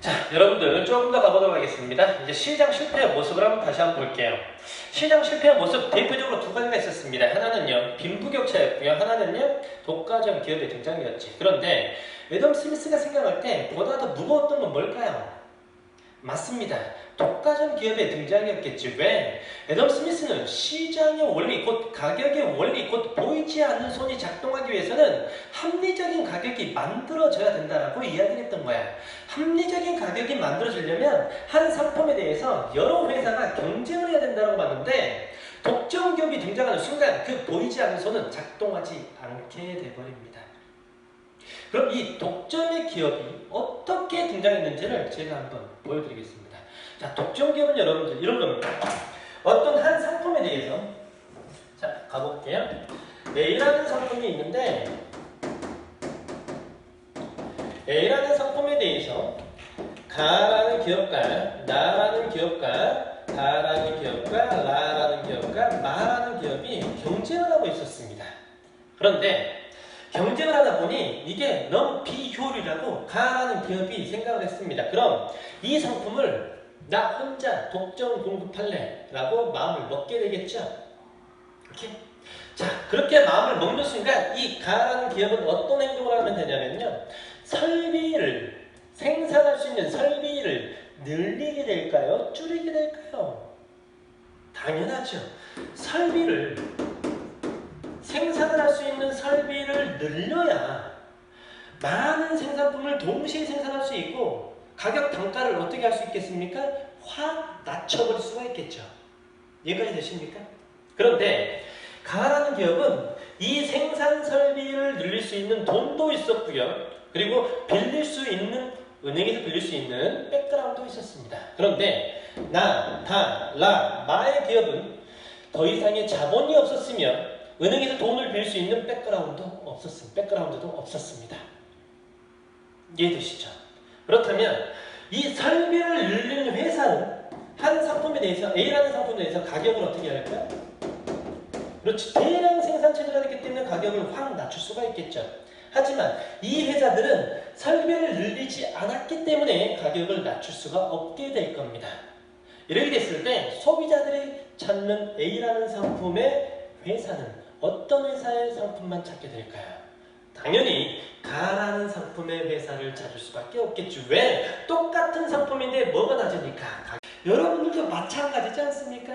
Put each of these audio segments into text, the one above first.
자, 여러분들 조금 더 가보도록 하겠습니다. 이제 시장 실패의 모습을 한번 다시 한번 볼게요. 시장 실패의 모습 대표적으로 두 가지가 있었습니다. 하나는요, 빈부격차였고요. 하나는요, 독과점 기업의 등장이었지. 그런데 애덤 스미스가 생각할 때 보다 더 무거웠던 건 뭘까요? 맞습니다. 독과점 기업의 등장이었겠지. 왜? 애덤 스미스는 시장의 원리, 곧 가격의 원리, 곧 보이지 않는 손이 작동하기 위해서는 합리적인 가격이 만들어져야 된다라고 이야기를 했던 거야. 합리적인 가격이 만들어지려면 한 상품에 대해서 여러 회사가 경쟁을 해야 된다고 봤는데, 독점 기업이 등장하는 순간 그 보이지 않는 손은 작동하지 않게 돼버립니다. 그럼 이 독점의 기업이 어떻게 등장했는지를 제가 한번 보여드리겠습니다. 자, 독점 기업은 여러분들 이런 겁니다. 어떤 한 상품에 대해서, 자, 가볼게요. A라는 상품이 있는데, A라는 상품에 대해서 가라는 기업과 나라는 기업과 다라는 기업과 라라는 기업과 마라는 기업이 경쟁을 하고 있었습니다. 그런데 경쟁을 하다 보니 이게 너무 비효율이라고 가라는 기업이 생각을 했습니다. 그럼 이 상품을 나 혼자 독점 공급할래 라고 마음을 먹게 되겠죠. 이렇게. 자, 그렇게 마음을 먹는 순간 이 가라는 기업은 어떤 행동을 하면 되냐면요, 설비를 생산할 수 있는 설비를 늘리게 될까요? 줄이게 될까요? 당연하죠. 설비를, 생산을 할 수 있는 설비를 늘려야 많은 생산품을 동시에 생산할 수 있고 가격 단가를 어떻게 할 수 있겠습니까? 확 낮춰버릴 수가 있겠죠. 이해까지 되십니까? 그런데 가라는 기업은 이 생산 설비를 늘릴 수 있는 돈도 있었고요. 그리고 빌릴 수 있는, 은행에서 빌릴 수 있는 백그라운드도 있었습니다. 그런데 나, 다, 라, 마의 기업은 더 이상의 자본이 없었으며 은행에서 돈을 빌릴 수 있는 백그라운드도 없었습니다. 이해되시죠? 그렇다면 이 설비를 늘리는 회사는 한 상품에 대해서, A라는 상품에 대해서 가격을 어떻게 할까요? 그렇지. 대량 생산 체제가 있기 때문에 가격을 확 낮출 수가 있겠죠. 하지만 이 회사들은 설비를 늘리지 않았기 때문에 가격을 낮출 수가 없게 될 겁니다. 이렇게 됐을 때 소비자들이 찾는 A라는 상품의 회사는 어떤 회사의 상품만 찾게 될까요? 당연히 가라는 상품의 회사를 찾을 수밖에 없겠죠. 왜? 똑같은 상품인데 뭐가 다르니까. 여러분들도 마찬가지지 않습니까?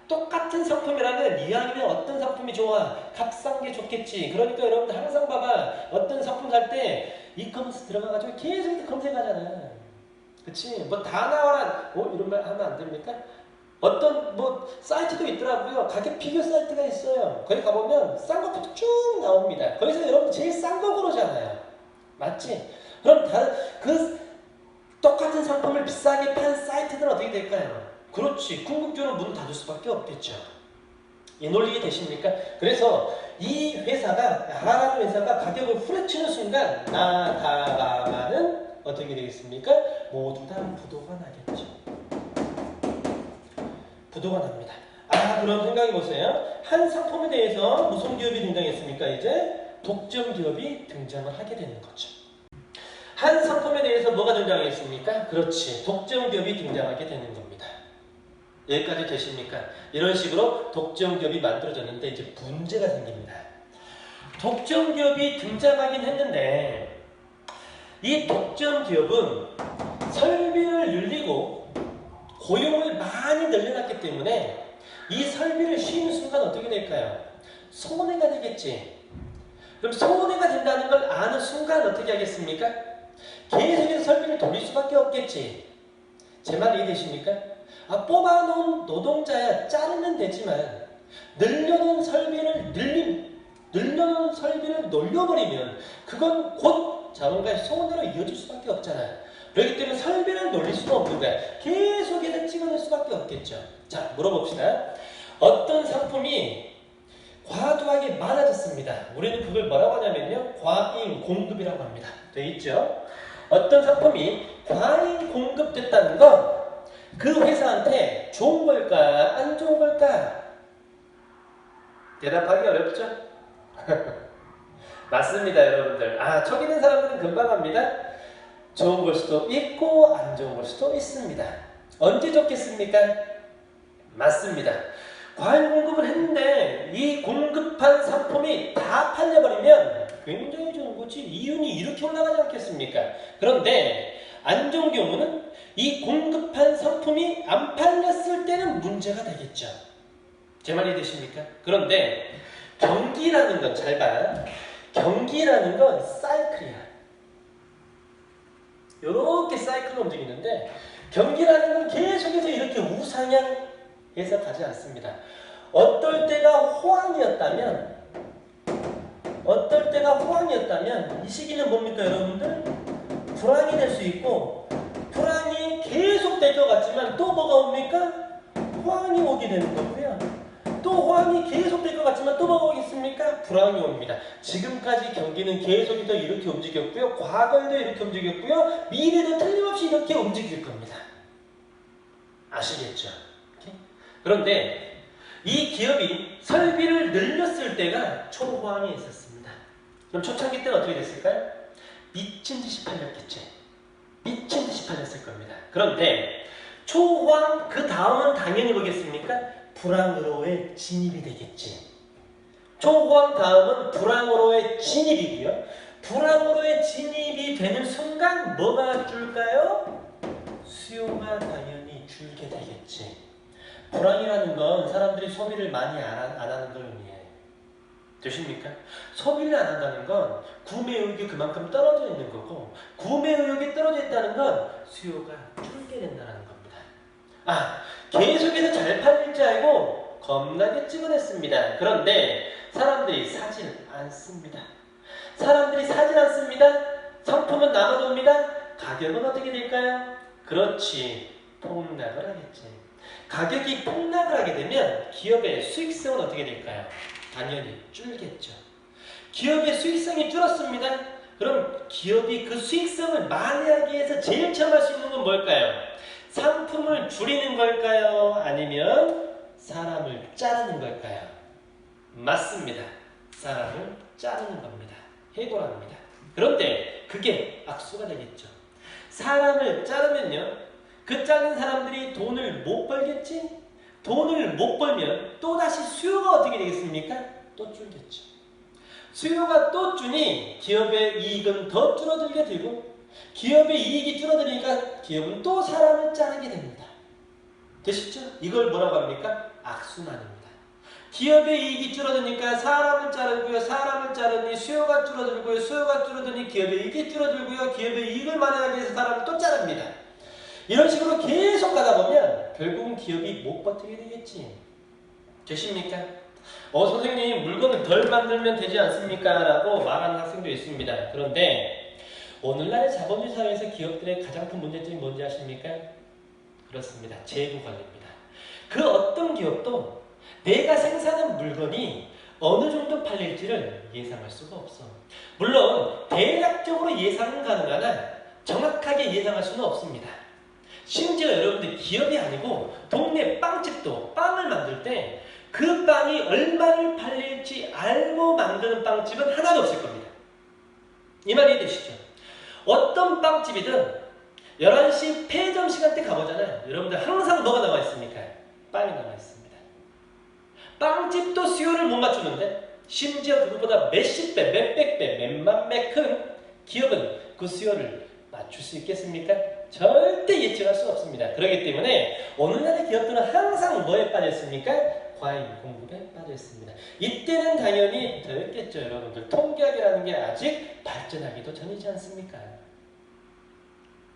똑같은 상품이라면 이왕이면 어떤 상품이 좋아? 값싼 게 좋겠지. 그러니까 여러분들 항상 봐봐. 어떤 상품 살 때 이커머스 들어가가지고 계속 검색하잖아. 그치? 뭐 다 나와라. 이런 말 하면 안 됩니까? 어떤 사이트도 있더라고요. 가격 비교 사이트가 있어요. 거기 가보면 싼 것부터 쭉 나옵니다. 거기서 여러분 제일 싼 거 고르잖아요. 맞지? 그럼 그 똑같은 상품을 비싸게 판 사이트들은 어떻게 될까요? 그렇지. 궁극적으로 문을 닫을 수밖에 없겠죠. 이 논리 되십니까? 그래서 이 회사가, 나라는 회사가 가격을 후려치는 순간 나, 다, 라마는 어떻게 되겠습니까? 모두 다 부도가 나겠죠. 부도가 납니다. 그럼 생각해보세요. 한 상품에 대해서 무슨 기업이 등장했습니까? 이제 독점 기업이 등장을 하게 되는 거죠. 한 상품에 대해서 뭐가 등장했습니까? 그렇지. 독점 기업이 등장하게 되는 겁니다. 여기까지 되십니까? 이런 식으로 독점 기업이 만들어졌는데 이제 문제가 생깁니다. 독점 기업이 등장하긴 했는데 이 독점 기업은 설비를 늘리고 고용을 많이 늘려놨기 때문에 이 설비를 쉬는 순간 어떻게 될까요? 손해가 되겠지. 그럼 손해가 된다는 걸 아는 순간 어떻게 하겠습니까? 계속해서 설비를 돌릴 수밖에 없겠지. 제 말 이해되십니까? 뽑아놓은 노동자야 자르면 되지만 늘려놓은 설비를 놀려버리면 그건 곧 자본가의 손해로 이어질 수밖에 없잖아요. 그렇기 때문에 설비를 놀릴 수가 없는 거야. 계속해서 찍어낼 수밖에 없겠죠. 자, 물어봅시다. 어떤 상품이 과도하게 많아졌습니다. 우리는 그걸 뭐라고 하냐면요, 과잉 공급이라고 합니다. 돼 있죠? 어떤 상품이 과잉 공급됐다는 건 그 회사한테 좋은 걸까, 안 좋은 걸까? 대답하기 어렵죠? 맞습니다, 여러분들. 척 있는 사람들은 금방 합니다. 좋은 걸 수도 있고 안 좋은 걸 수도 있습니다. 언제 좋겠습니까? 맞습니다. 과잉 공급을 했는데 이 공급한 상품이 다 팔려버리면 굉장히 좋은 거지. 이윤이 이렇게 올라가지 않겠습니까? 그런데 안 좋은 경우는 이 공급한 상품이 안 팔렸을 때는 문제가 되겠죠. 제 말이 되십니까? 그런데 경기라는 건 잘 봐. 경기라는 건 사이클이야. 이렇게 사이클로 움직이는데 경기라는 건 계속해서 이렇게 우상향해서 가지 않습니다. 어떨 때가 호황이었다면 이 시기는 뭡니까 여러분들? 불황이 될 수 있고 불황이 계속 될 것 같지만 또 뭐가 옵니까? 호황이 오게 되는 거고요. 또 호황이 계속 될 것 같지만 또 뭐가 오겠습니까? 불황이 옵니다. 지금까지 경기는 계속해서 이렇게 움직였고요. 과거에도 이렇게 움직였고요. 미래도 틀림없이 이렇게 움직일 겁니다. 아시겠죠? 그런데 이 기업이 설비를 늘렸을 때가 초호황이 있었습니다. 그럼 초창기 때는 어떻게 됐을까요? 미친 듯이 팔렸겠지. 미친 듯이 팔렸을 겁니다. 그런데 초호황 그 다음은 당연히 뭐겠습니까? 불황으로의 진입이 되겠지. 초호황 다음은 불황으로의 진입이고요. 불황으로의 진입이 되는 순간 뭐가 줄까요? 수요가 당연히 줄게 되겠지. 불황이라는 건 사람들이 소비를 많이 안 하는 걸 의미해요. 되십니까? 소비를 안 한다는 건 구매 의욕이 그만큼 떨어져 있는 거고 구매 의욕이 떨어져 있다는 건 수요가 줄게 된다는 겁니다. 계속해서 잘 팔릴 줄 알고 겁나게 찍어냈습니다. 그런데 사람들이 사질 않습니다. 상품은 남아도옵니다. 가격은 어떻게 될까요? 그렇지, 폭락을 하겠지. 가격이 폭락을 하게 되면 기업의 수익성은 어떻게 될까요? 당연히 줄겠죠. 기업의 수익성이 줄었습니다. 그럼 기업이 그 수익성을 만회하기 위해서 제일 처음 할 수 있는 건 뭘까요? 상품을 줄이는 걸까요? 아니면 사람을 자르는 걸까요? 맞습니다. 사람을 자르는 겁니다. 해고랍니다. 그런데 그게 악수가 되겠죠. 사람을 자르면요. 그 자른 사람들이 돈을 못 벌겠지? 돈을 못 벌면 또다시 수요가 어떻게 되겠습니까? 또 줄겠죠. 수요가 또 주니 기업의 이익은 더 줄어들게 되고 기업의 이익이 줄어드니까 기업은 또 사람을 자르게 됩니다. 되시죠? 이걸 뭐라고 합니까? 악순환입니다. 기업의 이익이 줄어드니까 사람을 자르고요. 사람을 자르니 수요가 줄어들고요. 수요가 줄어드니 기업의 이익이 줄어들고요. 기업의 이익을 만회하기 위해서 사람을 또 자릅니다. 이런 식으로 계속 가다 보면 결국은 기업이 못 버티게 되겠지. 되십니까? 선생님 물건을 덜 만들면 되지 않습니까? 라고 말하는 학생도 있습니다. 그런데 오늘날의 자본주의 사회에서 기업들의 가장 큰 문제점이 뭔지 아십니까? 그렇습니다. 재고 관리입니다. 그 어떤 기업도 내가 생산한 물건이 어느 정도 팔릴지를 예상할 수가 없어. 물론 대략적으로 예상은 가능하나 정확하게 예상할 수는 없습니다. 심지어 여러분들 기업이 아니고 동네 빵집도 빵을 만들 때 그 빵이 얼마를 팔릴지 알고 만드는 빵집은 하나도 없을 겁니다. 이 말이 이해되시죠? 어떤 빵집이든 11시 폐점 시간대 가보잖아요. 여러분들 항상 뭐가 나와 있습니까? 빵이 나와 있습니다. 빵집도 수요를 못 맞추는데 심지어 그것보다 몇십 배, 몇백 배, 몇만 배 큰 기업은 그 수요를 맞출 수 있겠습니까? 절대 예측할 수 없습니다. 그렇기 때문에 오늘날의 기업들은 항상 뭐에 빠져 있습니까? 과잉 공급에 빠져 있습니다. 이때는 당연히 더했겠죠. 여러분들 통계학이라는 게 아직 발전하기도 전이지 않습니까?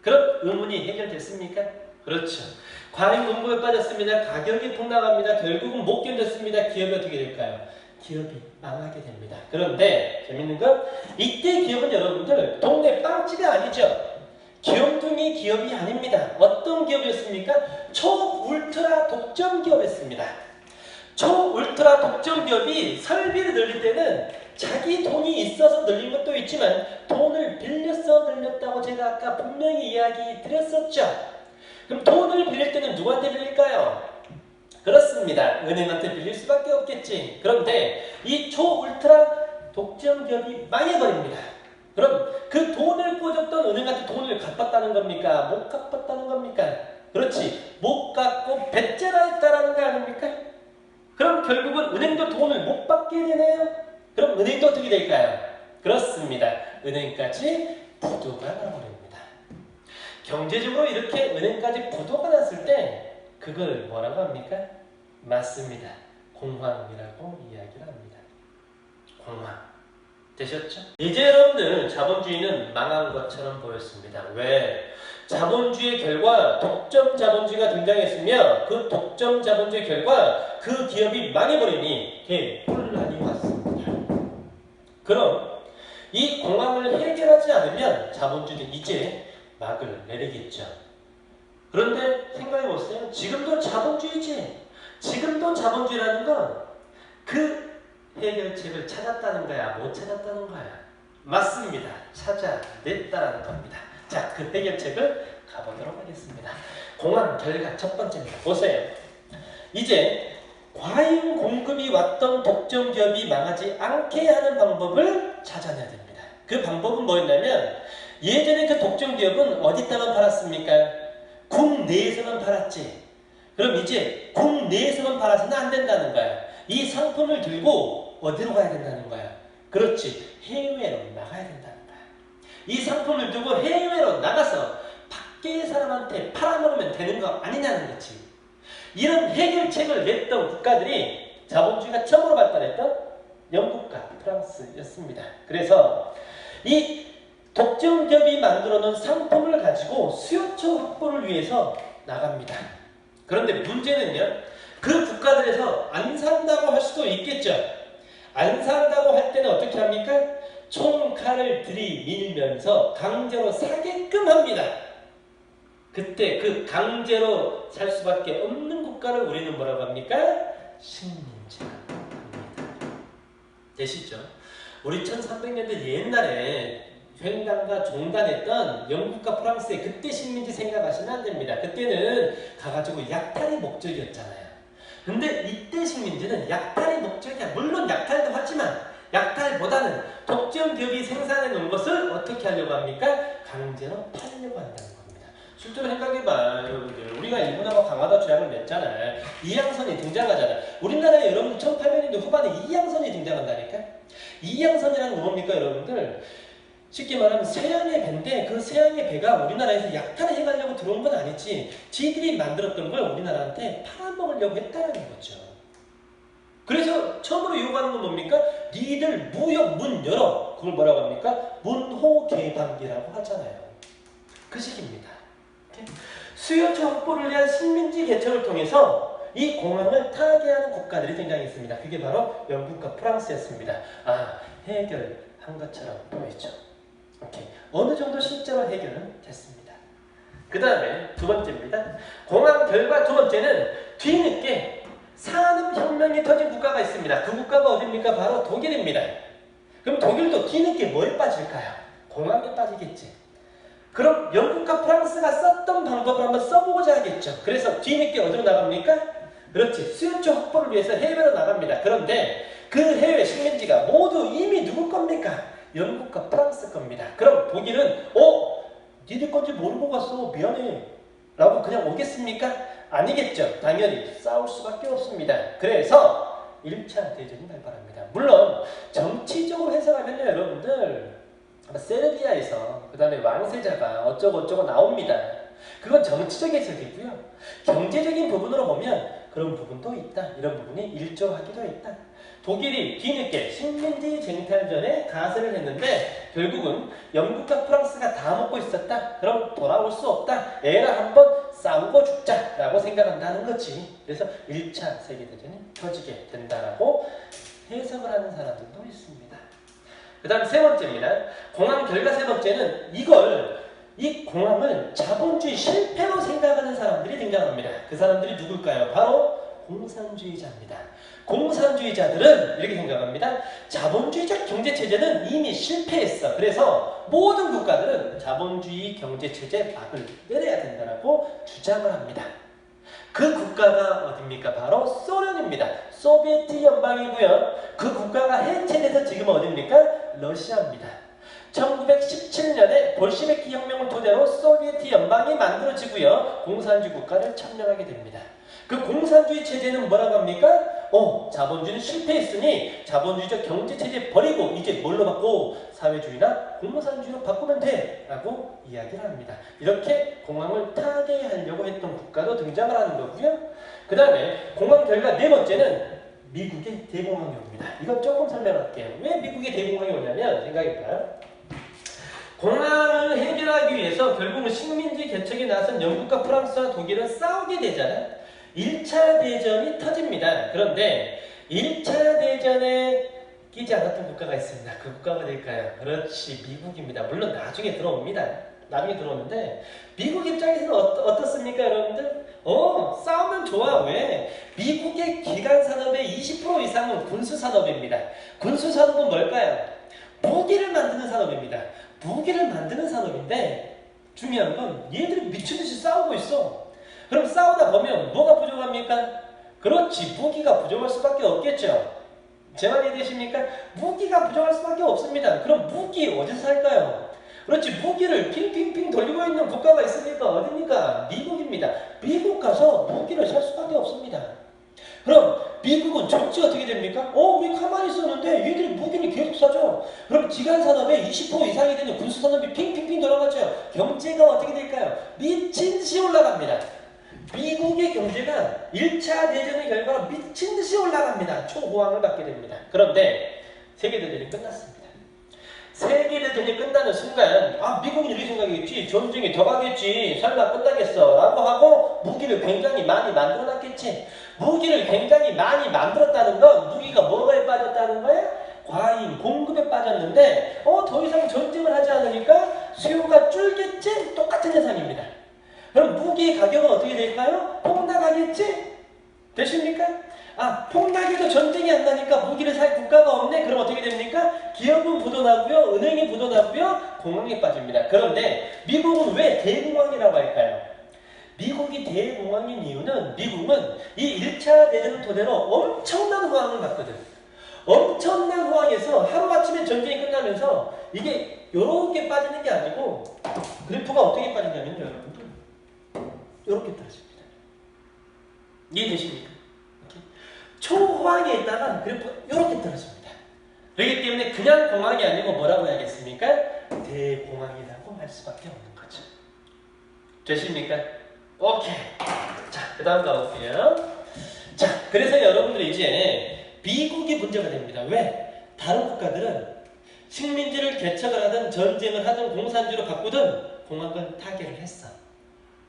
그런 의문이 해결됐습니까? 그렇죠. 과잉 공급에 빠졌습니다. 가격이 폭락합니다. 결국은 못 견뎠습니다. 기업이 어떻게 될까요? 기업이 망하게 됩니다. 그런데 재밌는 건 이때 기업은 여러분들 동네 빵집이 아니죠. 귀염둥이 기업이 아닙니다. 어떤 기업이었습니까? 초울트라 독점 기업이었습니다. 초울트라 독점 기업이 설비를 늘릴 때는 자기 돈이 있어서 늘린 것도 있지만 돈을 빌려서 늘렸다고 제가 아까 분명히 이야기 드렸었죠. 그럼 돈을 빌릴 때는 누구한테 빌릴까요? 그렇습니다. 은행한테 빌릴 수밖에 없겠지. 그런데 이 초울트라 독점 기업이 망해버립니다. 그럼 그 돈을 꿔줬던 은행한테 돈을 갚았다는 겁니까? 못 갚았다는 겁니까? 그렇지. 못 갚고 배째라 했다라는 거 아닙니까? 그럼 결국은 은행도 돈을 못 받게 되네요. 그럼 은행도 어떻게 될까요? 그렇습니다. 은행까지 부도가 나버립니다. 경제적으로 이렇게 은행까지 부도가 났을 때 그걸 뭐라고 합니까? 맞습니다. 공황이라고 이야기를 합니다. 공황. 되셨죠? 이제 여러분들 자본주의는 망한 것처럼 보였습니다. 왜? 자본주의의 결과 독점 자본주의가 등장했으며 그 독점 자본주의 결과 그 기업이 망해버리니 혼란이 왔습니다. 그럼 이 공황을 해결하지 않으면 자본주의는 이제 막을 내리겠죠. 그런데 생각해보세요. 지금도 자본주의지. 지금도 자본주의라는 건 그 해결책을 찾았다는 거야? 못 찾았다는 거야? 맞습니다. 찾아냈다는 겁니다. 자, 그 해결책을 가보도록 하겠습니다. 공황 결과 첫 번째입니다. 보세요. 이제 과잉 공급이 왔던 독점 기업이 망하지 않게 하는 방법을 찾아내야 됩니다. 그 방법은 뭐였냐면 예전에 그 독점 기업은 어디다만 팔았습니까? 국내에서만 팔았지. 그럼 이제 국내에서만 팔아서는 안 된다는 거야. 이 상품을 들고 어디로 가야 된다는 거야? 그렇지. 해외로 나가야 된다는 거야. 이 상품을 두고 해외로 나가서 밖의 사람한테 팔아먹으면 되는 거 아니냐는 거지. 이런 해결책을 냈던 국가들이 자본주의가 처음으로 발달했던 영국과 프랑스였습니다. 그래서 이 독점기업이 만들어놓은 상품을 가지고 수요처 확보를 위해서 나갑니다. 그런데 문제는요. 그 국가들에서 안 산다고 할 수도 있겠죠. 안 산다고 할 때는 어떻게 합니까? 총칼을 들이밀면서 강제로 사게끔 합니다. 그때 그 강제로 살 수밖에 없는 국가를 우리는 뭐라고 합니까? 식민지라고 합니다. 되시죠? 우리 1300년대 옛날에 횡단과 종단했던 영국과 프랑스의 그때 식민지 생각하시면 안 됩니다. 그때는 가가지고 약탈이 목적이었잖아요. 근데 이때 식민지는 약탈이 목적이야. 물론 약탈도 하지만 약탈보다는 독점 기업이 생산해 놓은 것을 어떻게 하려고 합니까? 강제로 팔려고 한다는 겁니다. 실제로 생각해봐. 여러분들 우리가 일본하고 강화도 조약을 맺잖아요. 이양선이 등장하잖아. 우리나라에 여러분들 1800년대 후반에 이양선이 등장한다니까. 이양선이라는 건 뭡니까 여러분들? 쉽게 말하면 서양의 배인데 그 서양의 배가 우리나라에서 약탈을 해가려고 들어온 건 아니지. 지들이 만들었던 걸 우리나라한테 팔아먹으려고 했다는 거죠. 그래서 처음으로 요구하는 건 뭡니까? 니들 무역 문 열어. 그걸 뭐라고 합니까? 문호개방기라고 하잖아요. 그 식입니다. 수요처 확보를 위한 식민지 개척을 통해서 이 공황을 타개하는 국가들이 등장했습니다. 그게 바로 영국과 프랑스였습니다. 아, 해결한 것처럼 보이죠. 오케이. 어느 정도 실제로 해결은 됐습니다. 그 다음에 두 번째입니다. 공황 결과 두 번째는 뒤늦게 산업혁명이 터진 국가가 있습니다. 그 국가가 어디입니까? 바로 독일입니다. 그럼 독일도 뒤늦게 뭐에 빠질까요? 공황에 빠지겠지. 그럼 영국과 프랑스가 썼던 방법을 한번 써보고자 하겠죠. 그래서 뒤늦게 어디로 나갑니까? 그렇지. 수요처 확보를 위해서 해외로 나갑니다. 그런데 그 해외 식민지가 모두 이미 누구 겁니까? 영국과 프랑스 겁니다. 그럼 독일은 니들 건지 모르고 갔어. 미안해. 라고 그냥 오겠습니까? 아니겠죠. 당연히 싸울 수밖에 없습니다. 그래서 1차 대전이 발발합니다. 물론 정치적으로 해석하면요. 여러분들 세르비아에서 그 다음에 왕세자가 어쩌고 나옵니다. 그건 정치적 해석이고요. 경제적인 부분으로 보면 그런 부분도 있다. 이런 부분이 일조하기도 있다. 독일이 뒤늦게 식민지 쟁탈전에 가세를 했는데 결국은 영국과 프랑스가 다 먹고 있었다. 그럼 돌아올 수 없다. 애가 한번 싸우고 죽자라고 생각한다는 거지. 그래서 1차 세계대전이 터지게 된다라고 해석을 하는 사람들도 있습니다. 그 다음 세 번째입니다. 공황 결과 세 번째는 이 공황을 자본주의 실패로 생각하는 사람들이 등장합니다. 그 사람들이 누굴까요? 바로 공산주의자입니다. 공산주의자들은 이렇게 생각합니다. 자본주의적 경제체제는 이미 실패했어. 그래서 모든 국가들은 자본주의 경제체제 막을 내려야 된다고 주장을 합니다. 그 국가가 어딥니까? 바로 소련입니다. 소비에트 연방이고요. 그 국가가 해체돼서 지금 어딥니까? 러시아입니다. 1917년에 볼시베키 혁명을 토대로 소비에트 연방이 만들어지고요. 공산주의 국가를 점령하게 됩니다. 그 공산주의 체제는 뭐라고 합니까? 자본주의는 실패했으니 자본주의적 경제체제 버리고 이제 뭘로 바꿔? 사회주의나 공산주의로 바꾸면 돼 라고 이야기를 합니다. 이렇게 공항을 타개하려고 했던 국가도 등장을 하는 거고요. 그 다음에 공항 결과 네 번째는 미국의 대공황이 옵니다. 이건 조금 설명할게요. 왜 미국의 대공황이 오냐면 생각해봐요. 공항을 해결하기 위해서 결국은 식민지 개척에 나선 영국과 프랑스와 독일은 싸우게 되잖아요. 1차 대전이 터집니다. 그런데 1차 대전에 끼지 않았던 국가가 있습니다. 그 국가가 될까요? 그렇지, 미국입니다. 물론 나중에 들어옵니다. 나중에 들어오는데 미국 입장에서는 어떻습니까, 여러분들? 싸우면 좋아. 왜? 미국의 기간 산업의 20% 이상은 군수 산업입니다. 군수 산업은 뭘까요? 무기를 만드는 산업입니다. 무기를 만드는 산업인데 중요한 건 얘들이 미친듯이 싸우고 있어. 그럼 싸우다 보면 뭐가 부족합니까? 그렇지, 무기가 부족할 수밖에 없겠죠. 제 말 이해되십니까? 무기가 부족할 수밖에 없습니다. 그럼 무기 어디서 살까요? 그렇지, 무기를 핑핑핑 돌리고 있는 국가가 있습니까? 어디입니까? 미국입니다. 미국 가서 무기를 살 수밖에 없습니다. 그럼 미국은 정치 어떻게 됩니까? 우리 가만히 있었는데 얘들이 무기를 계속 사죠. 그럼 지간산업의 20% 이상이 되는 군수산업이 핑핑핑 돌아가죠. 경제가 어떻게 될까요? 미친듯이 올라갑니다. 미국의 경제가 1차 대전의 결과로 미친듯이 올라갑니다. 초호황을 받게 됩니다. 그런데 세계대전이 끝났습니다. 세계대전이 끝나는 순간 미국은 이렇게 생각했지. 전쟁이 더 가겠지. 설마 끝나겠어 라고 하고 무기를 굉장히 많이 만들어놨겠지. 무기를 굉장히 많이 만들었다는 건 무기가 뭐에 빠졌다는 거야? 과잉, 공급에 빠졌는데 더 이상 전쟁을 하지 않으니까 수요가 줄겠지? 똑같은 현상입니다. 그럼 무기 가격은 어떻게 될까요? 폭락하겠지? 되십니까? 폭락해도 전쟁이 안 나니까 무기를 살 국가가 없네? 그럼 어떻게 됩니까? 기업은 부도나고요, 은행이 부도나고요, 공황에 빠집니다. 그런데 미국은 왜 대공황이라고 할까요? 미국이 대공황인 이유는 미국은 이 1차 대전을 토대로 엄청난 호황을 받거든. 엄청난 호황에서 하루아침에 전쟁이 끝나면서 이게 요렇게 빠지는 게 아니고 그래프가 어떻게 빠지냐면요, 여러분들. 요렇게 떨어집니다. 이해되십니까? 초호황에 있다가 그래프가 요렇게 떨어집니다. 그렇기 때문에 그냥 공황이 아니고 뭐라고 해야겠습니까? 대공황이라고 할 수밖에 없는 거죠. 되십니까? 오케이. 자, 그 다음 가볼게요. 자, 그래서 여러분들이 이제 미국이 문제가 됩니다. 왜? 다른 국가들은 식민지를 개척을 하든 전쟁을 하든 공산주의로 바꾸든 공황을 타개를 했어.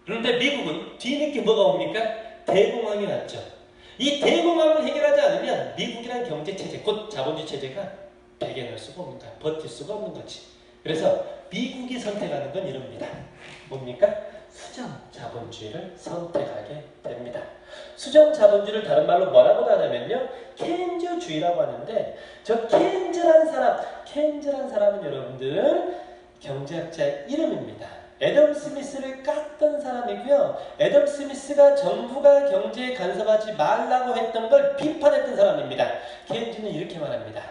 그런데 미국은 뒤늦게 뭐가 옵니까? 대공황이 왔죠. 이 대공황을 해결하지 않으면 미국이란 경제체제, 곧 자본주의 체제가 배겨날 수가 없는 거야. 버틸 수가 없는 거지. 그래서 미국이 선택하는 건 이럽니다. 뭡니까? 수정 자본주의를 선택하게 됩니다. 수정 자본주의를 다른 말로 뭐라고 하냐면요, 케인즈주의라고 하는데, 저 케인즈란 사람은 여러분들 경제학자의 이름입니다. 애덤 스미스를 깠던 사람이고요. 애덤 스미스가 정부가 경제에 간섭하지 말라고 했던 걸 비판했던 사람입니다. 케인즈는 이렇게 말합니다.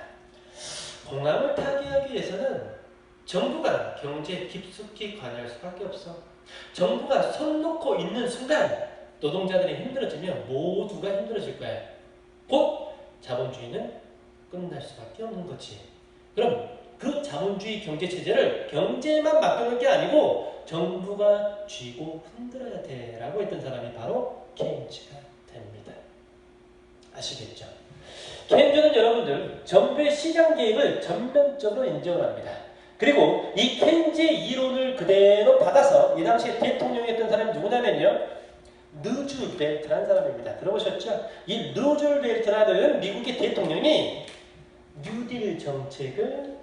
공황을 타개하기 위해서는 정부가 경제에 깊숙이 관여할 수밖에 없어. 정부가 손 놓고 있는 순간 노동자들이 힘들어지면 모두가 힘들어질 거야. 곧 자본주의는 끝날 수밖에 없는 거지. 그럼 그 자본주의 경제체제를 경제만 맡기는 게 아니고 정부가 쥐고 흔들어야 돼 라고 했던 사람이 바로 케인즈가 됩니다. 아시겠죠? 케인즈는 여러분들 정부의 시장 개입을 전면적으로 인정을 합니다. 그리고 이 케인즈의 이론을 그대로 받아서 이 당시에 대통령이었던 사람이 누구냐면요, 루즈벨트라는 사람입니다. 들어보셨죠? 이 루즈벨트라는 미국의 대통령이 뉴딜 정책을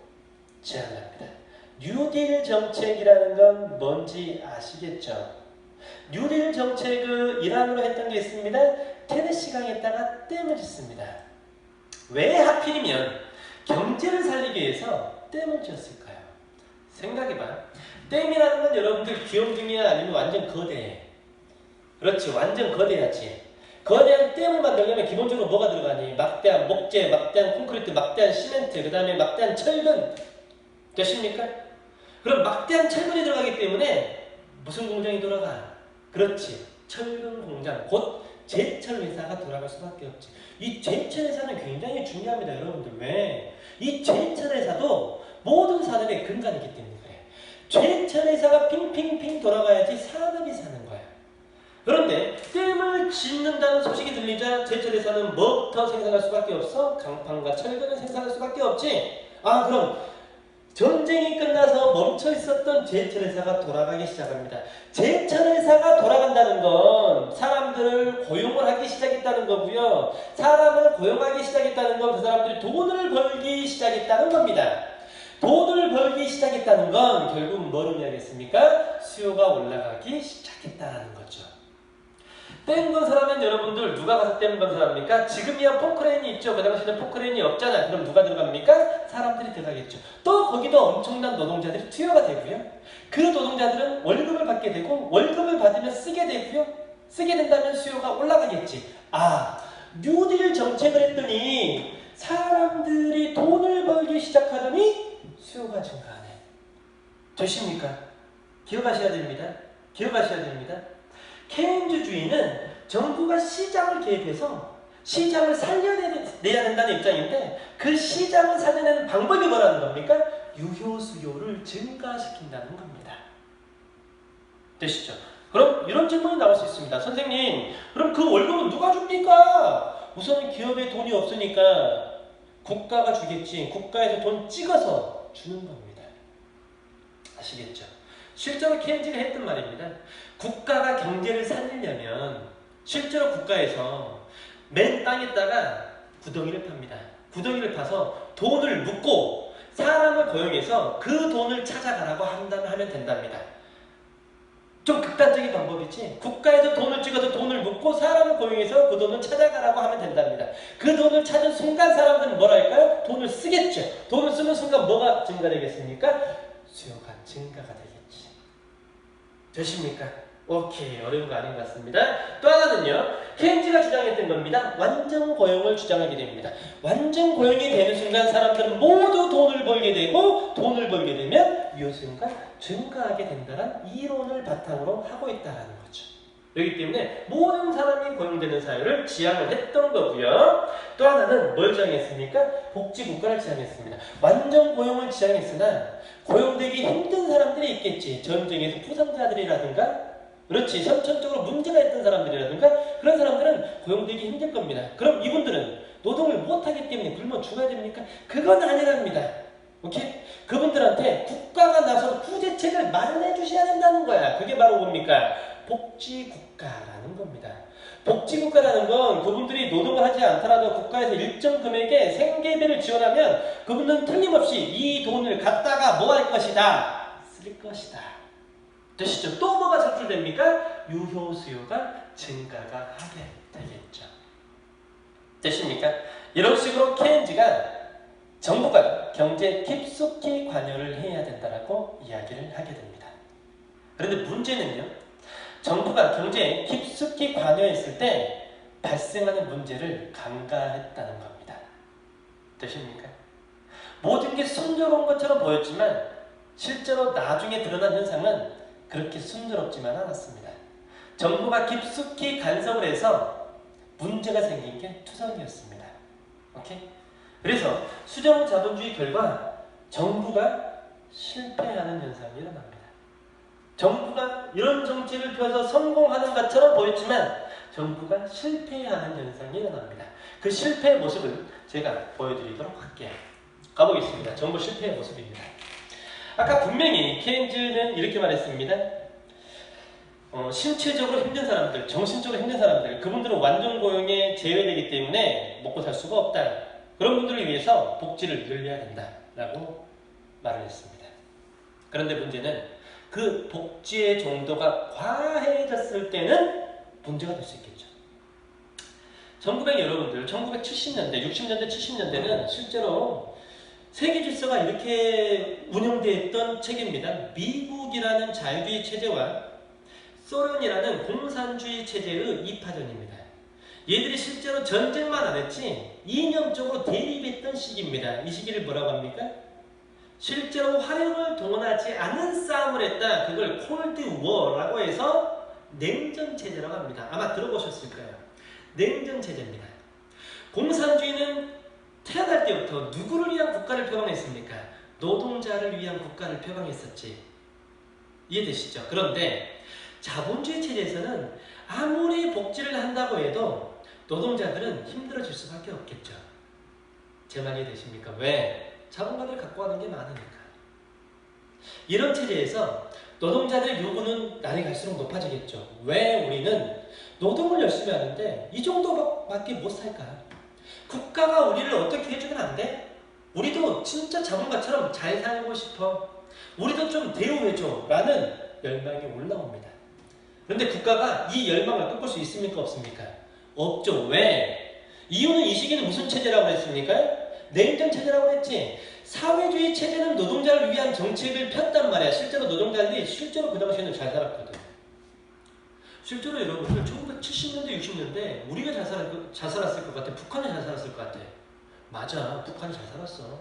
제안합니다. 뉴딜 정책이라는 건 뭔지 아시겠죠? 뉴딜 정책을 이란으로 했던 게 있습니다. 테네시강에다가 댐을 짓습니다. 왜 하필이면 경제를 살리기 위해서 댐을 지었을까요? 생각해봐. 댐이라는 건 여러분들 귀염둥이야 아니면 완전 거대해? 그렇지, 완전 거대하지. 거대한 댐을 만들려면 기본적으로 뭐가 들어가니? 막대한 목재, 막대한 콘크리트, 막대한 시멘트, 그 다음에 막대한 철근, 되십니까? 그럼 막대한 철근이 들어가기 때문에 무슨 공장이 돌아가? 그렇지. 철근 공장, 곧 제철 회사가 돌아갈 수밖에 없지. 이 제철 회사는 굉장히 중요합니다, 여러분들. 왜? 이 제철 회사도 모든 산업의 근간이기 때문에 그래. 제철 회사가 핑핑핑 돌아가야지 산업이 사는 거야. 그런데 댐을 짓는다는 소식이 들리자 제철 회사는 뭐부터 생산할 수밖에 없어? 강판과 철근을 생산할 수밖에 없지. 아, 그럼 전쟁이 끝나서 멈춰 있었던 제철 회사가 돌아가기 시작합니다. 제철 회사가 돌아간다는 건 사람들을 고용을 하기 시작했다는 거고요. 사람을 고용하기 시작했다는 건 그 사람들이 돈을 벌기 시작했다는 겁니다. 돈을 벌기 시작했다는 건 결국 뭘 의미하겠습니까? 수요가 올라가기 시작했다는 거죠. 댐 건설하면 여러분들 누가 가서 댐 건설합니까? 지금이야 포크레인이 있죠. 그 당시에는 포크레인이 없잖아. 그럼 누가 들어갑니까? 사람들이 들어가겠죠. 또 거기도 엄청난 노동자들이 투여가 되고요. 그 노동자들은 월급을 받게 되고 월급을 받으면 쓰게 되고요. 쓰게 된다면 수요가 올라가겠지. 아, 뉴딜 정책을 했더니 사람들이 돈을 벌기 시작하더니 수요가 증가하네. 되십니까? 기억하셔야 됩니다. 기억하셔야 됩니다. 케인즈주의는 정부가 시장을 개입해서 시장을 살려내야 된다는 입장인데 그 시장을 살려내는 방법이 뭐라는 겁니까? 유효 수요를 증가시킨다는 겁니다. 되시죠? 그럼 이런 질문이 나올 수 있습니다. 선생님, 그럼 그 월급은 누가 줍니까? 우선 기업에 돈이 없으니까 국가가 주겠지. 국가에서 돈 찍어서 주는 겁니다. 아시겠죠? 실제로 케인즈가 했던 말입니다. 국가가 경제를 살리려면 실제로 국가에서 맨 땅에다가 구덩이를 팝니다. 구덩이를 파서 돈을 묻고 사람을 고용해서 그 돈을 찾아가라고 하면 된답니다. 좀 극단적인 방법이지. 국가에서 돈을 찍어서 돈을 묻고 사람을 고용해서 그 돈을 찾아가라고 하면 된답니다. 그 돈을 찾은 순간 사람들은 뭘 할까요? 돈을 쓰겠죠. 돈을 쓰는 순간 뭐가 증가되겠습니까? 수요가 증가가 되겠지. 되십니까? 오케이, 어려운 거 아닌 것 같습니다. 또 하나는요, 케인즈가 주장했던 겁니다. 완전 고용을 주장하게 됩니다. 완전 고용이 되는 순간 사람들은 모두 돈을 벌게 되고 돈을 벌게 되면 유효수요가 증가하게 된다는 이론을 바탕으로 하고 있다는 거죠. 그렇기 때문에 모든 사람이 고용되는 사회를 지향을 했던 거고요. 또 하나는 뭘 지향했습니까? 복지국가를 지향했습니다. 완전 고용을 지향했으나 고용되기 힘든 사람들이 있겠지. 전쟁에서 부상자들이라든가 그렇지. 선천적으로 문제가 있던 사람들이라든가 그런 사람들은 고용되기 힘들 겁니다. 그럼 이분들은 노동을 못하기 때문에 굶어 죽어야 됩니까? 그건 아니랍니다. 오케이? 그분들한테 국가가 나서 구제책을 마련해 주셔야 된다는 거야. 그게 바로 뭡니까? 복지국가라는 겁니다. 복지국가라는 건 그분들이 노동을 하지 않더라도 국가에서 일정 금액의 생계비를 지원하면 그분들은 틀림없이 이 돈을 갖다가 뭐 할 것이다? 쓸 것이다. 되시죠? 또 뭐가 창출됩니까? 유효 수요가 증가가 하게 되겠죠. 되십니까? 이런 식으로 케인즈가 정부가 경제에 깊숙이 관여를 해야 된다라고 이야기를 하게 됩니다. 그런데 문제는요, 정부가 경제에 깊숙이 관여했을 때 발생하는 문제를 간과했다는 겁니다. 되십니까? 모든 게 순조로운 것처럼 보였지만 실제로 나중에 드러난 현상은 그렇게 순조롭지만 않았습니다. 정부가 깊숙이 간섭을 해서 문제가 생긴 게 투성이었습니다. 오케이? 그래서 수정 자본주의 결과 정부가 실패하는 현상이 일어납니다. 정부가 이런 정책을 펴서 성공하는 것처럼 보였지만 정부가 실패하는 현상이 일어납니다. 그 실패의 모습을 제가 보여드리도록 할게요. 가보겠습니다. 정부 실패의 모습입니다. 아까 분명히 케인즈는 이렇게 말했습니다. 신체적으로 힘든 사람들, 정신적으로 힘든 사람들, 그분들은 완전 고용에 제외되기 때문에 먹고 살 수가 없다. 그런 분들을 위해서 복지를 늘려야 된다라고 말을 했습니다. 그런데 문제는 그 복지의 정도가 과해졌을 때는 문제가 될 수 있겠죠. 전국의 여러분들, 1970년대, 60년대, 70년대는 실제로 세계 질서가 이렇게 운영되어 있던 체계입니다. 미국이라는 자유주의 체제와 소련이라는 공산주의 체제의 이파전입니다. 얘들이 실제로 전쟁만 안 했지 이념적으로 대립했던 시기입니다. 이 시기를 뭐라고 합니까? 실제로 화력을 동원하지 않은 싸움을 했다. 그걸 콜드 워라고 해서 냉전 체제라고 합니다. 아마 들어보셨을 거예요. 냉전 체제입니다. 공산주의는 태어날 때부터 누구를 위한 국가를 표방했습니까? 노동자를 위한 국가를 표방했었지. 이해되시죠? 그런데 자본주의 체제에서는 아무리 복지를 한다고 해도 노동자들은 힘들어질 수밖에 없겠죠. 제 말 이해되십니까? 왜? 자본가들 갖고 가는 게 많으니까. 이런 체제에서 노동자들의 요구는 날이 갈수록 높아지겠죠. 왜 우리는 노동을 열심히 하는데 이 정도밖에 못 살까? 국가가 우리를 어떻게 해주면 안 돼? 우리도 진짜 자본가처럼 잘 살고 싶어. 우리도 좀 대우해줘. 라는 열망이 올라옵니다. 그런데 국가가 이 열망을 꺾을 수 있습니까? 없습니까? 없죠. 왜? 이유는 이 시기는 무슨 체제라고 했습니까? 냉전 체제라고 했지. 사회주의 체제는 노동자를 위한 정책을 폈단 말이야. 실제로 노동자들이 실제로 그 당시에는 잘 살았거든. 실제로 여러분들 1970년대, 60년대 우리가 잘 살았을 것 같아? 북한이 잘 살았을 것 같아? 맞아. 북한이 잘 살았어.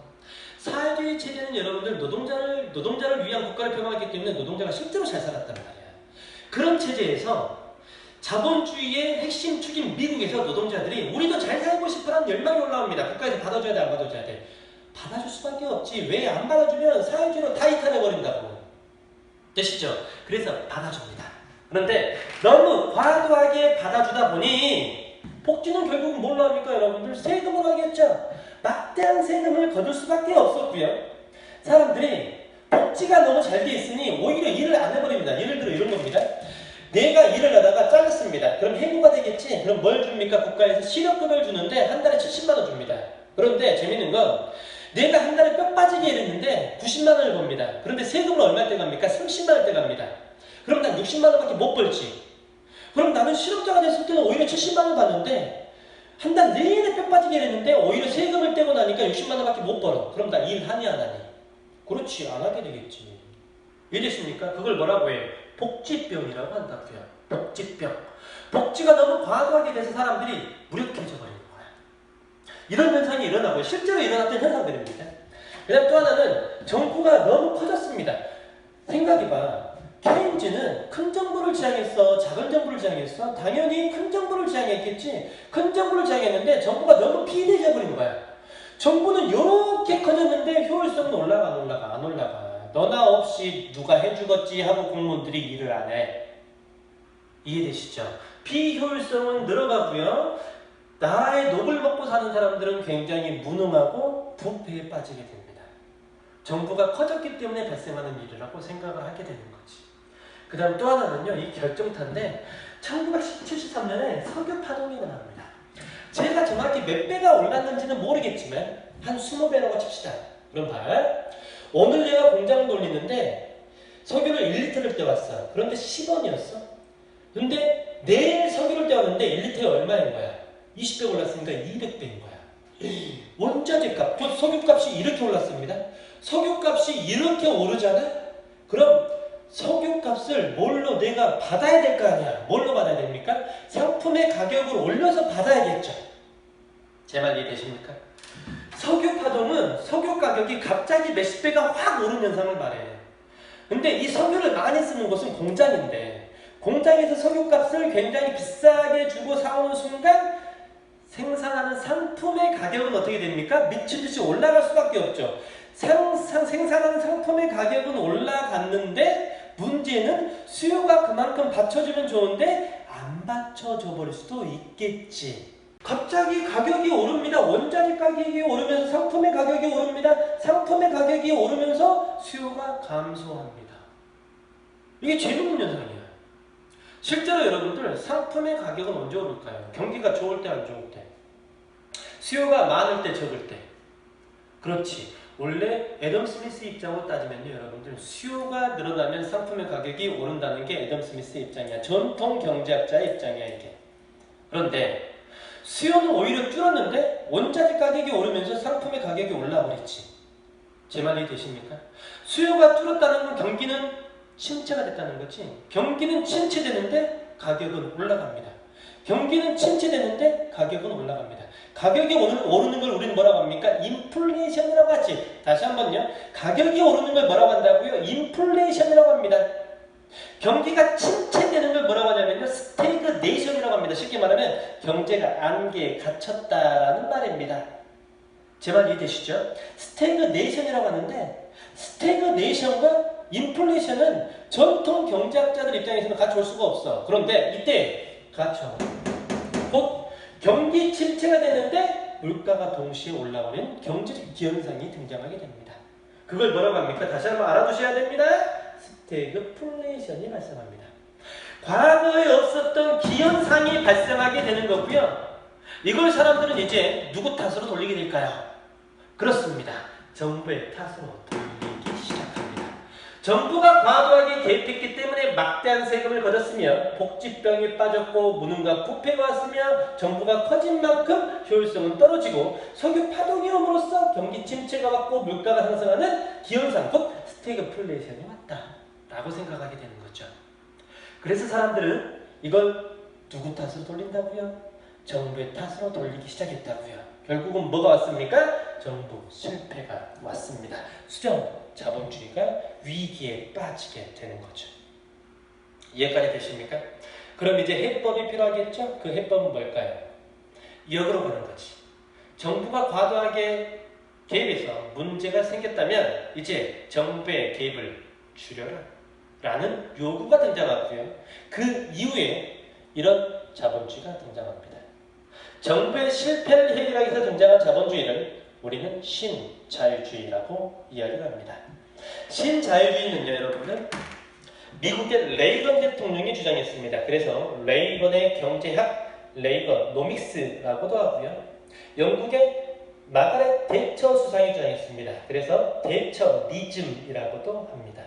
사회주의 체제는 여러분들 노동자를 위한 국가를 표방했기 때문에 노동자가 실제로 잘 살았단 말이야. 그런 체제에서 자본주의의 핵심 축인 미국에서 노동자들이 우리도 잘 살고 싶어라는 열망이 올라옵니다. 국가에서 받아줘야 돼, 안 받아줘야 돼? 받아줄 수밖에 없지. 왜? 안 받아주면 사회주의로 다 이탈해버린다고. 되시죠? 그래서 받아줍니다. 그런데 너무 과도하게 받아주다 보니 복지는 결국은 뭘로 합니까? 여러분들 세금으로 하겠죠. 막대한 세금을 거둘 수밖에 없었고요. 사람들이 복지가 너무 잘 돼 있으니 오히려 일을 안 해버립니다. 예를 들어 이런 겁니다. 내가 일을 하다가 잘렸습니다. 그럼 해고가 되겠지? 그럼 뭘 줍니까? 국가에서 실업급여를 주는데 한 달에 70만 원 줍니다. 그런데 재밌는 건 내가 한 달에 뼈 빠지게 일했는데 90만 원을 법니다. 그런데 세금을 얼마 때 갑니까? 30만 원 때 갑니다. 그럼 난 60만 원밖에 못 벌지. 그럼 나는 실업자가 됐을 때는 오히려 70만 원 받는데 한 달 내내 뼈 빠지게 일했는데 오히려 세금을 떼고 나니까 60만 원밖에 못 벌어. 그럼 나 일하니 안 하니? 그렇지, 안 하게 되겠지. 이해되십니까? 그걸 뭐라고 해? 복지병이라고 한다고요. 복지병. 복지가 너무 과도하게 돼서 사람들이 무력해져 버리는 거야. 이런 현상이 일어나고요. 실제로 일어났던 현상들입니다. 그다음 또 하나는 정부가 너무 커졌습니다. 생각해봐. 케인즈는 큰 정부를 지향했어? 작은 정부를 지향했어? 당연히 큰 정부를 지향했겠지. 큰 정부를 지향했는데 정부가 너무 비대해져 버린 거야. 정부는 이렇게 커졌는데 효율성은 올라가 안 올라가? 안 올라가. 너나 없이 누가 해주겠지 하고 공무원들이 일을 안 해. 이해되시죠? 비효율성은 늘어가고요. 나의 녹을 먹고 사는 사람들은 굉장히 무능하고 부패에 빠지게 됩니다. 정부가 커졌기 때문에 발생하는 일이라고 생각을 하게 되는 거지. 그 다음 또 하나는요. 이 결정타인데 1973년에 석유파동이 일어납니다. 제가 정확히 몇 배가 올랐는지는 모르겠지만 한 20배라고 칩시다. 그럼 봐. 오늘 내가 공장을 돌리는데 석유를 1리터를 떼왔어. 그런데 10원이었어. 근데 내일 석유를 떼왔는데 1리터에 얼마인 거야? 20배 올랐으니까 200배인 거야. 원자재 값, 곧 석유값이 이렇게 올랐습니다. 석유값이 이렇게 오르잖아? 그럼 석유값을 뭘로 내가 받아야 될 거 아니야? 뭘로 받아야 됩니까? 상품의 가격을 올려서 받아야겠죠. 제 말 이해되십니까? 석유 파동은 석유 가격이 갑자기 몇십 배가 확 오른 현상을 말해. 근데 이 석유를 많이 쓰는 곳은 공장인데 공장에서 석유값을 굉장히 비싸게 주고 사오는 순간 생산하는 상품의 가격은 어떻게 됩니까? 미친 듯이 올라갈 수밖에 없죠. 생산하는 상품의 가격은 올라갔는데 문제는 수요가 그만큼 받쳐주면 좋은데 안 받쳐줘 버릴 수도 있겠지. 갑자기 가격이 오릅니다. 원자재 가격이 오르면서 상품의 가격이 오릅니다. 상품의 가격이 오르면서 수요가 감소합니다. 이게 재밌는 현상이에요. 실제로 여러분들 상품의 가격은 언제 오를까요? 경기가 좋을 때, 안 좋을 때? 수요가 많을 때, 적을 때? 그렇지. 원래 애덤 스미스 입장으로 따지면요, 여러분들 수요가 늘어나면 상품의 가격이 오른다는 게 애덤 스미스 입장이야. 전통 경제학자의 입장이야, 이게. 그런데 수요는 오히려 줄었는데 원자재 가격이 오르면서 상품의 가격이 올라버렸지. 제 말이 되십니까? 수요가 줄었다는 건 경기는 침체가 됐다는 거지. 경기는 침체되는데 가격은 올라갑니다. 경기는 침체되는데 가격은 올라갑니다. 가격이 오르는 걸 우리는 뭐라고 합니까? 인플레이션이라고 하지. 다시 한번요. 가격이 오르는 걸 뭐라고 한다고요? 인플레이션이라고 합니다. 경기가 침체되는 걸 뭐라고 하냐면요. 스태그네이션이라고 합니다. 쉽게 말하면 경제가 안개에 갇혔다라는 말입니다. 제 말 이해되시죠? 스태그네이션이라고 하는데 스태그네이션과 인플레이션은 전통 경제학자들 입장에서는 같이 올 수가 없어. 그런데 이때 같이 와. 곧 경기 침체가 되는데 물가가 동시에 올라오는 경제적 기현상이 등장하게 됩니다. 그걸 뭐라고 합니까? 다시 한번 알아두셔야 됩니다. 스태그플레이션이 발생합니다. 과거에 없었던 기현상이 발생하게 되는 거고요. 이걸 사람들은 이제 누구 탓으로 돌리게 될까요? 그렇습니다. 정부의 탓으로 돌리기 시작합니다. 정부가 과도하게 개입했기 때문에 막대한 세금을 거뒀으며 복지병이 빠졌고 무능과 부패가 왔으며 정부가 커진 만큼 효율성은 떨어지고 석유 파동이 옴으로써 경기 침체가 왔고 물가가 상승하는 기현상, 곧 스태그플레이션이 왔다 라고 생각하게 되는 거죠. 그래서 사람들은 이걸 누구 탓으로 돌린다고요? 정부의 탓으로 돌리기 시작했다고요. 결국은 뭐가 왔습니까? 정부 실패가 왔습니다. 수정 자본주의가 위기에 빠지게 되는 거죠. 이해까지 되십니까? 그럼 이제 해법이 필요하겠죠? 그 해법은 뭘까요? 역으로 가는 거지. 정부가 과도하게 개입해서 문제가 생겼다면 이제 정부의 개입을 줄여라 라는 요구가 등장하고요. 그 이후에 이런 자본주의가 등장합니다. 정부의 실패를 해결하기 위해서 등장한 자본주의를 우리는 신자유주의라고 이야기를 합니다. 신자유주의는요, 여러분들, 미국의 레이건 대통령이 주장했습니다. 그래서 레이건의 경제학, 레이건노믹스라고도 하고요. 영국의 마가렛 대처 수상이 주장했습니다. 그래서 대처니즘이라고도 합니다.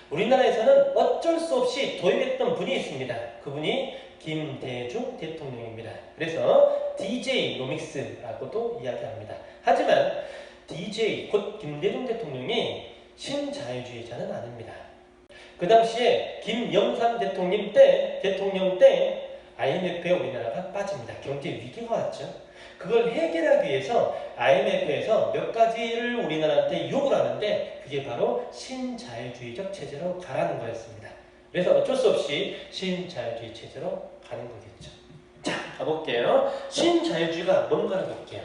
우리나라에서는 어쩔 수 없이 도입했던 분이 있습니다. 그분이 김대중 대통령입니다. 그래서 DJ 노믹스라고도 이야기합니다. 하지만 DJ 곧 김대중 대통령이 신자유주의자는 아닙니다. 그 당시에 김영삼 대통령 때 IMF에 우리나라가 빠집니다. 경제 위기가 왔죠. 그걸 해결하기 위해서 IMF에서 몇 가지를 우리나라한테 요구를 하는데 그게 바로 신자유주의적 체제로 가라는 거였습니다. 그래서 어쩔 수 없이 신자유주의 체제로 가는 거겠죠. 자, 가볼게요. 신자유주의가 뭔가를 볼게요.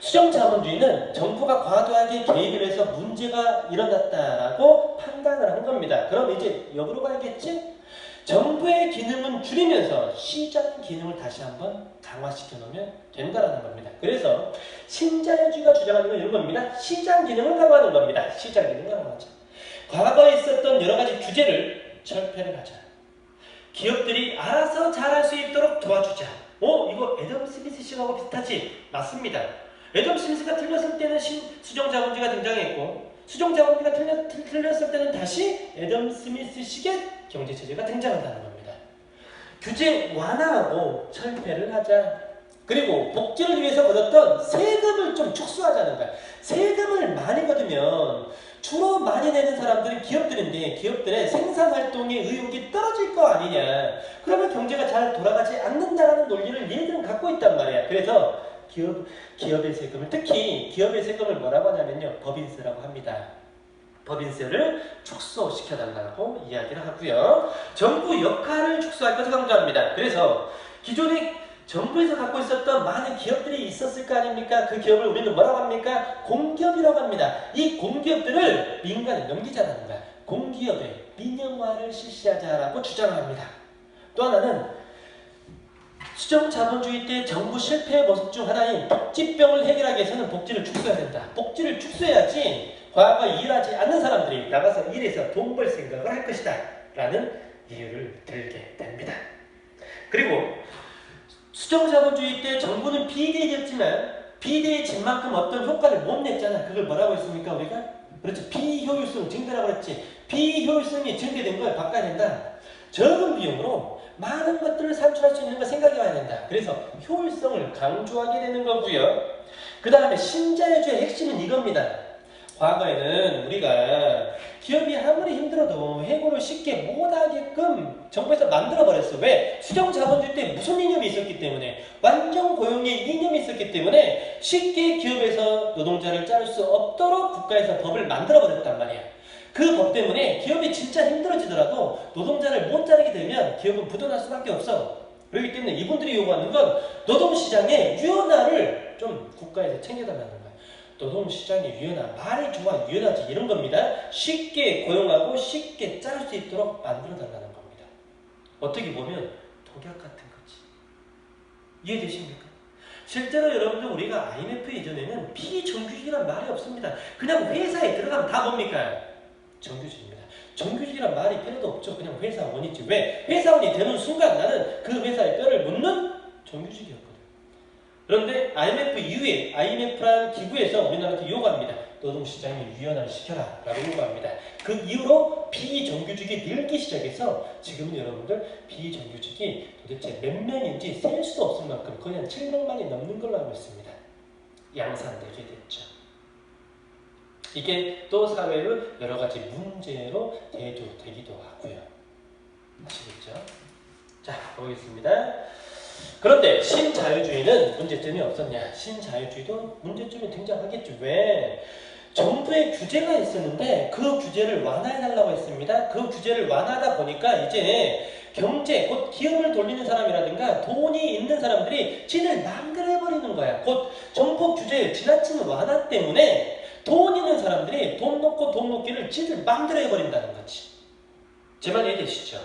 수정자본주의는 정부가 과도하게 개입을 해서 문제가 일어났다라고 판단을 한 겁니다. 그럼 이제 역으로 가야겠지? 정부의 기능은 줄이면서 시장 기능을 다시 한번 강화시켜 놓으면 된다는 겁니다. 그래서 신자유주의가 주장하는 건 이런 겁니다. 시장 기능을 강화하는 겁니다. 시장 기능을 강화하자. 과거에 있었던 여러 가지 규제를 철폐를 하자. 기업들이 알아서 잘할 수 있도록 도와주자. 이거 애덤 스미스 씨하고 비슷하지? 맞습니다. 애덤 스미스가 틀렸을 때는 수정자본주의가 등장했고 수정자본주의가 틀렸을 때는 다시 애덤 스미스식의 경제체제가 등장한다는 겁니다. 규제 완화하고 철폐를 하자. 그리고 복지를 위해서 거뒀던 세금을 좀 축소하자는 거야. 세금을 많이 거두면 주로 많이 내는 사람들은 기업들인데 기업들의 생산활동의 의욕이 떨어질 거 아니냐. 그러면 경제가 잘 돌아가지 않는다라는 논리를 얘들은 갖고 있단 말이야. 그래서 기업의 세금을, 특히 기업의 세금을 뭐라고 하냐면요, 법인세라고 합니다. 법인세를 축소시켜달라고 이야기를 하고요. 정부 역할을 축소할 것을 강조합니다. 그래서 기존에 정부에서 갖고 있었던 많은 기업들이 있었을 거 아닙니까? 그 기업을 우리는 뭐라고 합니까? 공기업이라고 합니다. 이 공기업들을 민간에 넘기자는 거야. 공기업의 민영화를 실시하자라고 주장을 합니다. 또 하나는 수정자본주의 때 정부 실패의 모습 중 하나인 복지병을 해결하기 위해서는 복지를 축소해야 된다. 복지를 축소해야지 과거 일하지 않는 사람들이 나가서 일해서 돈 벌 생각을 할 것이다 라는 이유를 들게 됩니다. 그리고 수정자본주의 때 정부는 비대해졌지만 비대해진 만큼 어떤 효과를 못 냈잖아. 그걸 뭐라고 했습니까 우리가? 그렇죠. 비효율성 증대라고 그랬지. 비효율성이 증대된 걸 바꿔야 된다. 적은 비용으로 많은 것들을 산출할 수 있는 걸 생각해 와야 된다. 그래서 효율성을 강조하게 되는 거고요. 그 다음에 신자유주의 핵심은 이겁니다. 과거에는 우리가 기업이 아무리 힘들어도 해고를 쉽게 못하게끔 정부에서 만들어버렸어. 왜? 수정자본주의 때 무슨 이념이 있었기 때문에, 완전 고용의 이념이 있었기 때문에 쉽게 기업에서 노동자를 자를 수 없도록 국가에서 법을 만들어버렸단 말이야. 그 법 때문에 기업이 진짜 힘들어지더라도 노동자를 못 자르게 되면 기업은 부도날 수밖에 없어. 그렇기 때문에 이분들이 요구하는 건 노동시장의 유연화를 좀 국가에서 챙겨달라는 거야. 노동시장의 유연화, 말이 좋아 유연하지 이런 겁니다. 쉽게 고용하고 쉽게 자를 수 있도록 만들어달라는 겁니다. 어떻게 보면 독약 같은 거지. 이해되십니까? 실제로 여러분들 우리가 IMF 이전에는 비정규직이란 말이 없습니다. 그냥 회사에 들어가면 다 뭡니까? 정규직입니다. 정규직이란 말이 필요도 없죠. 그냥 회사원이지. 왜? 회사원이 되는 순간 나는 그 회사에 뼈를 묻는 정규직이었거든. 그런데 IMF 이후에 IMF라는 기구에서 우리나라한테 요구합니다. 노동시장을 유연화를 시켜라 라고 요구합니다. 그 이후로 비정규직이 늘기 시작해서 지금은 여러분들 비정규직이 도대체 몇 명인지 셀 수 없을 만큼 거의 한 700만이 넘는 걸로 알고 있습니다. 양산되게 됐죠. 이게 또 사회의 여러 가지 문제로 대두되기도 하고요. 아시겠죠? 자, 보겠습니다. 그런데 신자유주의는 문제점이 없었냐? 신자유주의도 문제점이 등장하겠죠. 왜? 정부의 규제가 있었는데 그 규제를 완화해달라고 했습니다. 그 규제를 완화하다 보니까 이제 경제, 곧 기업을 돌리는 사람이라든가 돈이 있는 사람들이 지들 마음대로 해버리는 거야. 곧 정부 규제의 지나친 완화 때문에 돈 있는 사람들이 돈 놓고 돈 놓기를 지들 마음대로 해버린다는 거지. 제 말 이해되시죠?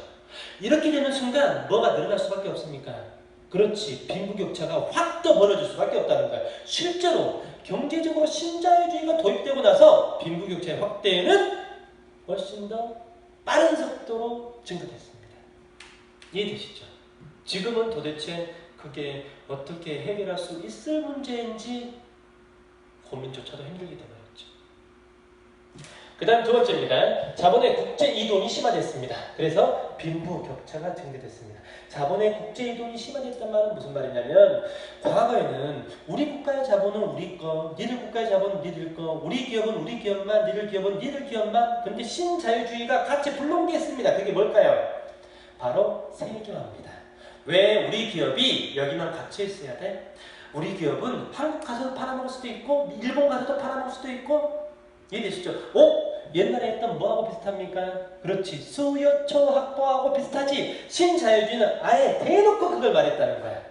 이렇게 되는 순간 뭐가 늘어날 수밖에 없습니까? 그렇지. 빈부격차가 확 더 벌어질 수밖에 없다는 거야. 실제로 경제적으로 신자유주의가 도입되고 나서 빈부격차의 확대는 훨씬 더 빠른 속도로 증가됐습니다. 이해되시죠? 지금은 도대체 그게 어떻게 해결할 수 있을 문제인지 고민조차도 힘들게 되버렸죠. 그 다음 두 번째입니다. 자본의 국제 이동이 심화됐습니다. 그래서 빈부격차가 증대됐습니다. 자본의 국제 이동이 심화됐단 말은 무슨 말이냐면, 과거에는 우리 국가의 자본은 우리 거, 니들 국가의 자본은 니들 거, 우리 기업은 우리 기업만, 니들 기업은 니들 기업만. 그런데 신자유주의가 같이 불롱됐습니다. 그게 뭘까요? 바로 세계화입니다. 왜 우리 기업이 여기만 갇혀 있어야 돼? 우리 기업은 한국 가서도 팔아먹을 수도 있고 일본 가서도 팔아먹을 수도 있고. 이해되시죠? 옛날에 했던 뭐하고 비슷합니까? 그렇지. 수요초 확보하고 비슷하지. 신자유주의는 아예 대놓고 그걸 말했다는 거야.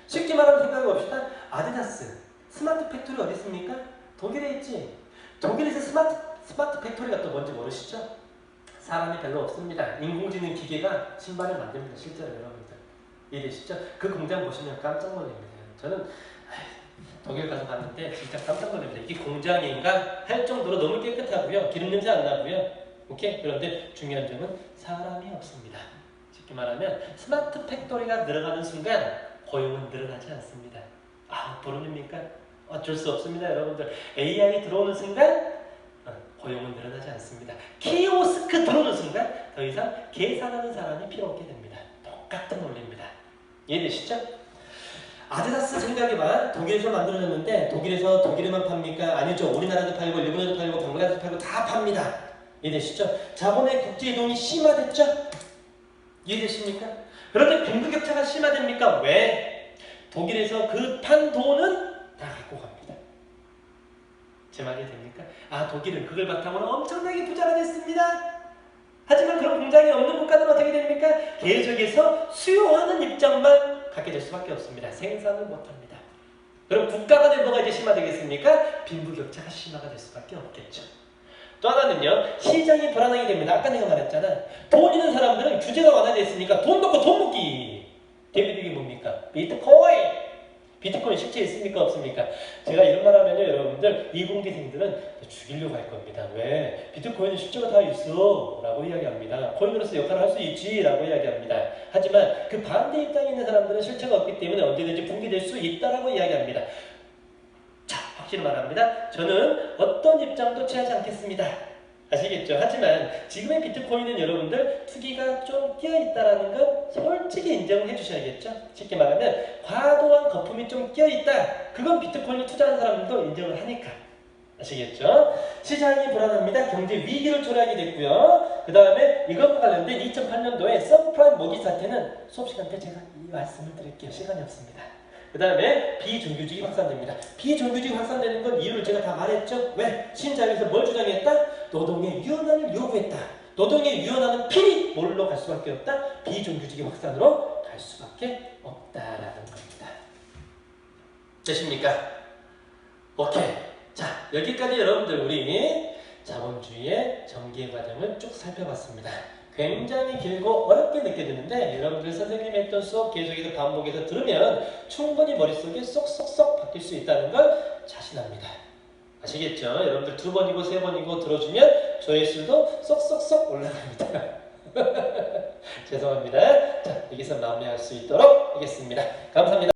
쉽게 말하면 생각해봅시다. 아디다스 스마트 팩토리 어디 있습니까? 독일에 있지. 독일에서 스마트 팩토리가 또 뭔지 모르시죠? 사람이 별로 없습니다. 인공지능 기계가 신발을 만듭니다. 실제로 여러분들. 이해되시죠? 그 공장 보시면 깜짝 놀랍니다. 저는 독일 가서 봤는데 진짜 깜짝 놀랍니다. 이게 공장인가 할 정도로 너무 깨끗하고요. 기름 냄새 안 나고요. 오케이? 그런데 중요한 점은 사람이 없습니다. 쉽게 말하면 스마트 팩토리가 늘어가는 순간 고용은 늘어나지 않습니다. 모릅니까? 어쩔 수 없습니다. 여러분들. AI 들어오는 순간 고용은 늘어나지 않습니다. 키오스크 들어오는 순간 더 이상 계산하는 사람이 필요 없게 됩니다. 똑같은 논리입니다. 이해되시죠? 아디다스 생각해봐. 독일에서 만들어졌는데 독일에서 독일에만 팝니까? 아니죠. 우리나라도 팔고 일본에도 팔고 방글라데시도 팔고 다 팝니다. 이해되시죠? 자본의 국제이동이 심화됐죠? 이해되십니까? 그런데 빈부격차가 심화됩니까? 왜? 독일에서 그 판 돈은 다 갖고 갑니다. 제 말이 됩니까? 독일은 그걸 바탕으로 엄청나게 부자가 됐습니다. 하지만 그런 공장이 없는 국가는 어떻게 됩니까? 계속해서 수요하는 입장만 갖게 될 수밖에 없습니다. 생산을 못합니다. 그럼 국가가 된 뭐가 이제 심화되겠습니까? 빈부격차가 심화가 될 수밖에 없겠죠. 또 하나는요, 시장이 불안하게 됩니다. 아까 내가 말했잖아. 돈 있는 사람들은 규제가 완화됐으니까 돈 넣고 돈 먹기. 대표적인 뭡니까? 비트코인. 비트코인 실제 있습니까? 없습니까? 제가 이런 말 하면요, 여러분들, 이공기생들은 죽이려고 할 겁니다. 왜? 비트코인은 실제가 다 있어. 라고 이야기합니다. 코인으로서 역할을 할 수 있지. 라고 이야기합니다. 하지만 그 반대 입장에 있는 사람들은 실체가 없기 때문에 언제든지 붕괴될 수 있다라고 이야기합니다. 자, 확실히 말합니다. 저는 어떤 입장도 취하지 않겠습니다. 아시겠죠? 하지만 지금의 비트코인은 여러분들 투기가 좀 끼어있다라는 건 솔직히 인정을 해주셔야겠죠? 쉽게 말하면 과도한 거품이 좀 끼어있다. 그건 비트코인을 투자하는 사람들도 인정을 하니까. 아시겠죠? 시장이 불안합니다. 경제 위기를 초래하게 됐고요. 그 다음에 이것과 관련된 2008년도에 서프라임 모기 사태는 수업 시간 때 제가 이 말씀을 드릴게요. 시간이 없습니다. 그 다음에 비정규직이 확산됩니다. 비정규직이 확산되는 건 이유를 제가 다 말했죠. 왜? 신자유에서 뭘 주장했다? 노동의 유연화를 요구했다. 노동의 유연화는 필히 뭘로 갈 수밖에 없다? 비정규직의 확산으로 갈 수밖에 없다라는 겁니다. 되십니까? 오케이. 자, 여기까지 여러분들 우리 자본주의의 전개 과정을 쭉 살펴봤습니다. 굉장히 길고 어렵게 느껴지는데 여러분들 선생님이 했던 수업 계속해서 반복해서 들으면 충분히 머릿속에 쏙쏙쏙 바뀔 수 있다는 걸 자신합니다. 아시겠죠? 여러분들 2번이고 3번이고 들어주면 조회수도 쏙쏙쏙 올라갑니다. 죄송합니다. 자, 여기서 마무리할 수 있도록 하겠습니다. 감사합니다.